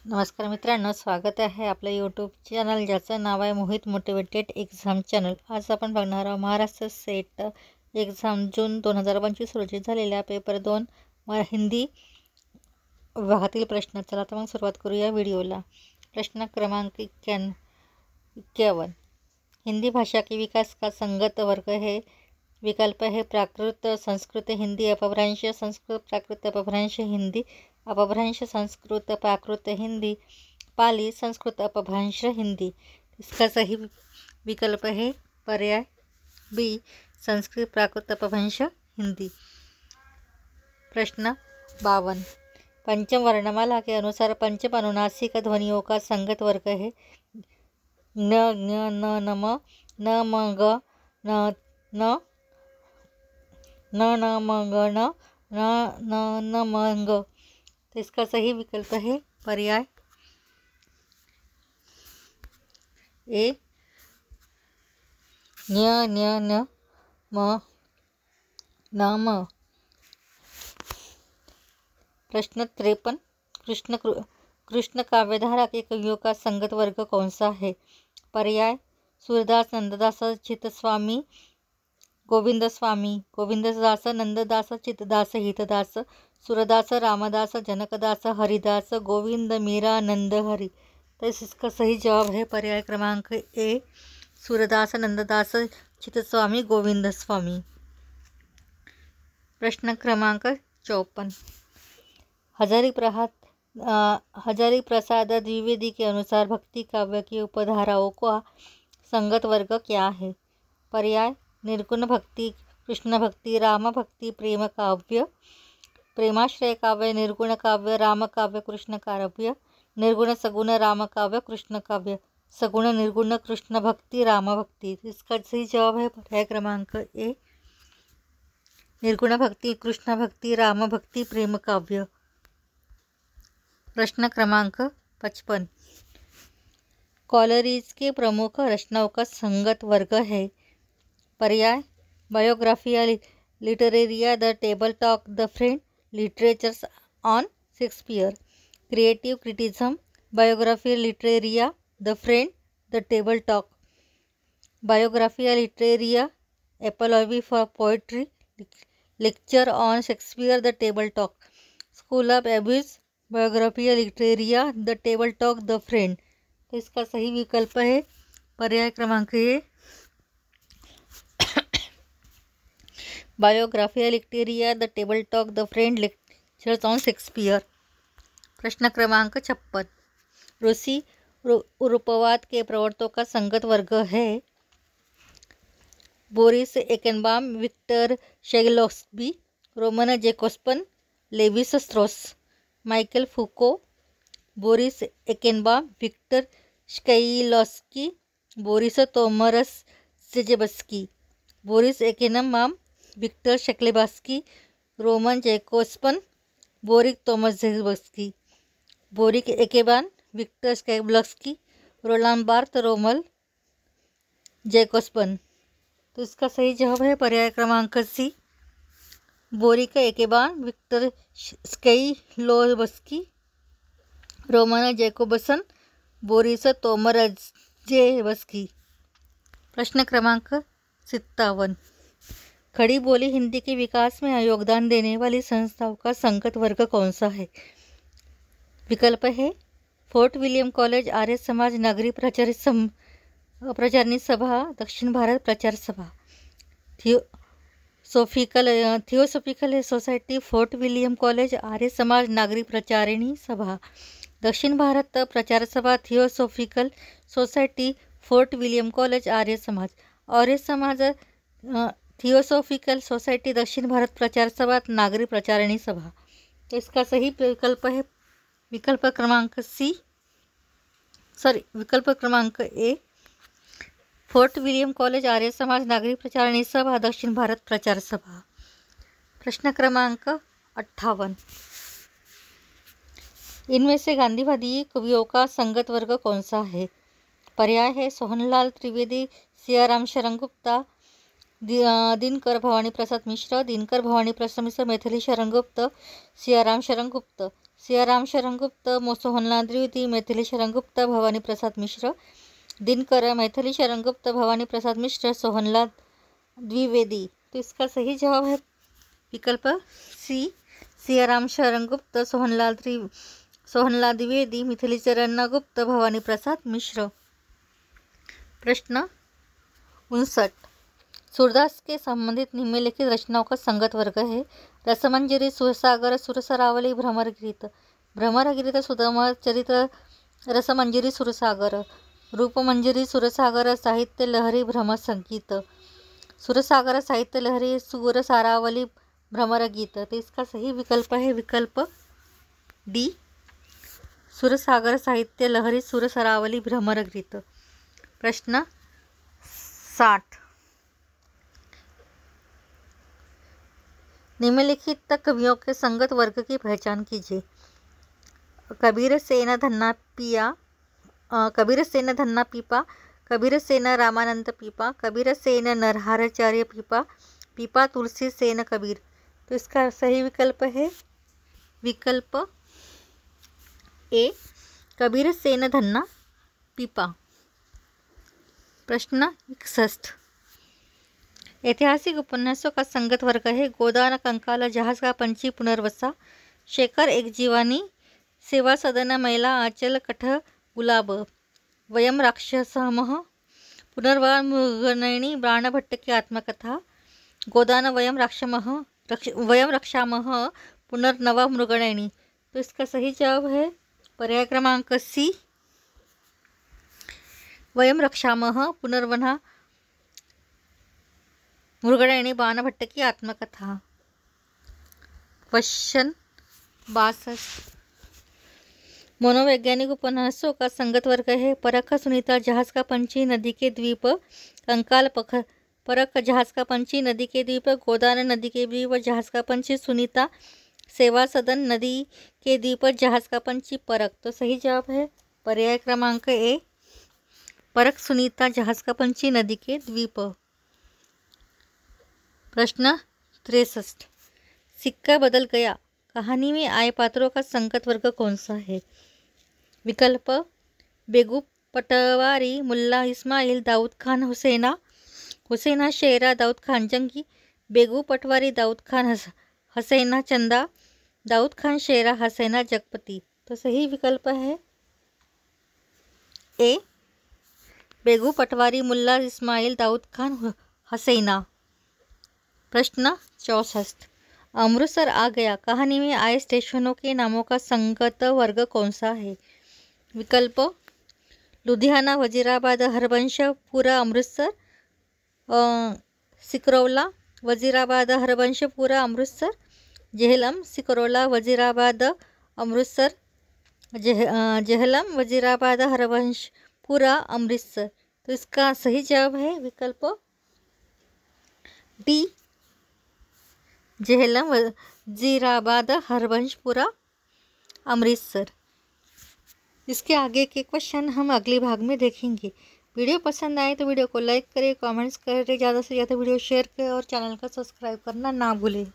नमस्कार मित्रांनो, स्वागत आहे आपलं यूट्यूब चॅनल ज्याचं नाव आहे मोहित मोटिवेटेड एक्झाम चॅनल। आज आपण बघणार आहोत महाराष्ट्र सेट एक्झाम जून 2025 रोजी झालेल्या पेपर 2 हिंदी विभागातील प्रश्न। चला तर मग सुरुवात करूया व्हिडिओला। प्रश्न क्रमांक 51, हिंदी भाषा के विकास का संगत वर्ग है। विकल्प है प्राकृत संस्कृत हिंदी अपभ्रंश संस्कृत प्राकृत अपभ्रंश हिंदी अपभ्रंश संस्कृत प्राकृत हिंदी पाली संस्कृत अपभ्रंश हिंदी। इसका सही विकल्प है पर्याय बी संस्कृत प्राकृत अपभ्रंश हिंदी। प्रश्न 52, पंचम वर्णमाला के अनुसार पंचम अनुनासिक ध्वनियों का संगत वर्ग है। न ज्ञ न नम न म ग न न न न म ग न न न म ग। तो इसका सही विकल्प है पर्याय ए न्य न्य न म न म। प्रश्न 53, कृष्ण काव्यधारा के कवियों का संगत वर्ग कौन सा है। पर्याय सूरदास नंददास चित्तस्वामी गोविंदस्वामी गोविंददास नंददास चित्तदास हितदास सूरदास रामदास जनकदास हरिदास गोविंद मीरा नंद हरि। तो इसका सही जवाब है पर्याय क्रमांक ए सूरदास नंददास चित्तस्वामी गोविंदस्वामी। प्रश्न क्रमांक 54, हजारी प्रसाद द्विवेदी के अनुसार भक्ति काव्य की उपधाराओं का संगत वर्ग क्या है। पर्याय निर्गुण भक्ति कृष्ण भक्ति राम भक्ति प्रेम काव्य प्रेमाश्रय काव्य निर्गुण काव्य राम काव्य कृष्ण काव्य निर्गुण सगुण राम काव्य कृष्ण काव्य सगुण निर्गुण कृष्ण भक्ति राम भक्ति। इसका सही जवाब है पर्याय क्रमांक ए निर्गुण भक्ति कृष्ण भक्ति राम भक्ति प्रेम काव्य। प्रश्न क्रमांक 55, कॉलरीज के प्रमुख रचनाओं का संगत वर्ग है। पर्याय Biographia Literaria the table talk the friend literatures on Shakespeare creative criticism Biographia Literaria the friend the table talk Biographia Literaria apology for poetry lecture on Shakespeare the table talk school of abuse Biographia Literaria the table talk the friend. तो इसका सही विकल्प है पर्याय क्रमांक A Biographia Literaria the table talk the friend lectures on Shakespeare. प्रश्न क्रमांक 56, रूसी रूपवाद के प्रवर्तकों का संगत वर्ग है। Boris Eikhenbaum Viktor Shklovsky Roman Jakobson Levi Strauss Michel Foucault Boris Eikhenbaum Viktor Shklovsky Boris Tomashevsky Boris Eikhenbaum Viktor Shklovsky Roman Jakobson Boris Tomashevsky Boris Eikhenbaum Viktor Shklovsky Roland Barthes Roman Jakobson. तो इसका सही जवाब है पर्याय क्रमांक C Boris Eikhenbaum Viktor Shklovsky Roman Jakobson Boris Tomashevsky. प्रश्न क्रमांक 57, खड़ी बोली हिंदी के विकास में योगदान देने वाली संस्थाओं का संगत वर्ग कौन सा है। विकल्प है fort William College Arya Samaj Nagari Pracharini Sabha Dakshin Bharat Prachar Sabha Theosophical Society Fort William College Arya Samaj Nagari Pracharini Sabha Dakshin Bharat Prachar Sabha Theosophical Society Fort William College Arya Samaj Theosophical society दक्षिण भारत प्रचार सभा नागरी प्रचारिणी सभा। तो इसका सही विकल्प है विकल्प क्रमांक ए fort William College Arya Samaj Nagari Pracharini Sabha Dakshin Bharat Prachar सभा। प्रश्न क्रमांक 58, इनमें से गांधीवादी कवियों का संगत वर्ग कौन सा है। पर्याय है सोहनलाल त्रिवेदी सियाराम शरण गुप्ता दिनकर भवानी प्रसाद मिश्र दिनकर भवानी प्रसाद मिश्र मैथिली शरण गुप्त सियाराम शरण गुप्त। सियाराम शरण गुप्त, सोहनलाल द्विवेदी, मैथिली शरण गुप्त, भवानी प्रसाद मिश्र। दिनकर, मैथिली शरण गुप्त, भवानी प्रसाद मिश्र, सोहनलाल द्विवेदी। तो इसका सही जवाब है विकल्प सी, सियाराम शरण गुप्त, सोहनलाल द्विवेदी, मिथिली शरण गुप्त, भवानी प्रसाद मिश्र। प्रश्न 59, सूरदास के संबंधित निम्नलिखित रचनाओं का संगत वर्ग है। रसमंजरी, सुरसागर, सुरसरावली, भ्रमरगीत। भ्रमरगीत, सुदामा चरित्र, रसमंजरी, सुरसागर। रूपमंजरी, सुरसागर, साहित्य लहरी, भ्रमर संगीत। सुरसागर, साहित्य लहरी, सुरसारावली, भ्रमरगीत। तो इसका सही विकल्प है विकल्प डी, सुरसागर, साहित्य लहरी, सुरसरावली, भ्रमरगीत। प्रश्न 60, निम्नलिखित कवियों के संगत वर्ग की पहचान कीजिए। कबीर सेन धन्ना पीपा, कबीर सेन रामानंद पीपा, कबीर सेन नरहारचार्य पीपा, पीपा तुलसी सेन कबीर। तो इसका सही विकल्प है विकल्प ए, कबीर सेन धन्ना पीपा। प्रश्न 61, ऐतिहासिक उपन्यासों का संगत वर्ग है। गोदान कंकाल, जहाज का पंछी, पुनर्वसा, शेखर एक जीवानी, सेवा सदन, महिला आंचल, कठ गुलाब, वयम राक्षसमः, पुनर्वार मृगनयनी, बाणभट्ट की आत्मकथा, गोदान वयम रक्षामः, पुनर्नवा मृगनयनी। तो इसका सही जवाब है पर्याय क्रमांक सी, वयम रक्षामः, पुनर्वना मृगनयनी, बाणभट्ट की आत्मकथा। क्वेश्चन 62, मनोवैज्ञानिक उपन्यासों का संगत वर्ग है। परख, सुनीता, जहाज का पंछी, नदी के द्वीप, कंकाल, परख, जहाज का पंछी, नदी के द्वीप, गोदान, नदी के द्वीप, जहाज का पंछी, सुनीता, सेवा सदन, नदी के द्वीप, जहाज का पंछी, परख। तो सही जवाब है पर्याय क्रमांक ए, परख, सुनीता, जहाज का पंछी, नदी के द्वीप। प्रश्न 63, सिक्का बदल गया कहानी में आए पात्रों का संगत वर्ग कौन सा है। विकल्प बेगू पटवारी, मुल्ला इस्माइल, दाऊद खान हुसैना शेरा, दाऊद खान जंगी, बेगू पटवारी, दाऊद खान हसैना चंदा, दाऊद खान शेरा, हसैना जगपति। तो सही विकल्प है ए, बेगू पटवारी, मुल्ला इस्माइल, दाऊद खान हसैना। प्रश्न 64, अमृतसर आ गया कहानी में आए स्टेशनों के नामों का संगत वर्ग कौन सा है। विकल्प लुधियाना, वजीराबाद, हरबंशपुरा, अमृतसर, सिकरौला, वजीराबाद, हरबंशपुरा, अमृतसर, जेहलम, सिकरौला, वजीराबाद, अमृतसर, जेहलम, वजीराबाद, हरबंशपुरा, अमृतसर। तो इसका सही जवाब है विकल्प डी, जेहलम, वजीराबाद, हरबंशपुरा, अमृतसर। इसके आगे के क्वेश्चन हम अगले भाग में देखेंगे। वीडियो पसंद आए तो वीडियो को लाइक करें, कमेंट्स करें, ज़्यादा से ज़्यादा वीडियो शेयर करें और चैनल का सब्सक्राइब करना ना भूलें।